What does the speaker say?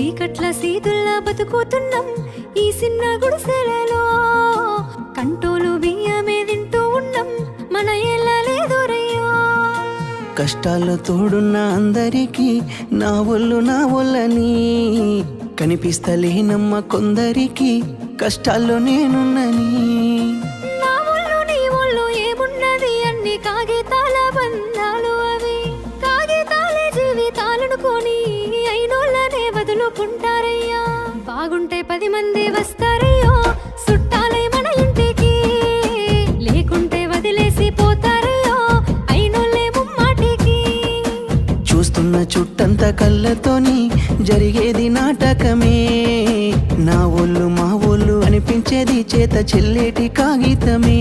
చీకట్ల సీతుల్లా బతుకుతున్నాం ఈ చిన్న గుడిసెలలో. కంటోలు బియ్యమే తింటూ ఉన్నాం మన ఏళ్ళలేదోరయ్యో. కష్టాల్లో తోడున్న అందరికీ నా ఒళ్ళని కనిపిస్తలేనమ్మ కొందరికి కష్టాల్లో నేనున్నని. నా ఒళ్ళు నీ ఒళ్ళు ఏమున్నది అన్ని కాగితాల బంధాలు అవి. కాగితాలే జీవితాలనుకొని అయినోళ్ళనే వదులుకుంటారయ్యా. బాగుంటే 10 మంది వస్తారయ్యో చుట్టాలే మన ఇంటికి. లేకుంటే వదిలేసి పోతారయ్యో అయినోళ్ళే ముమ్మాటికి. చూస్తున్న చుట్టంత కళ్ళతోని జరిగేది నాటకమే. నా ఒళ్ళు మా ఒళ్ళు అనిపించేది చేత చెల్లేటి కాగితమే.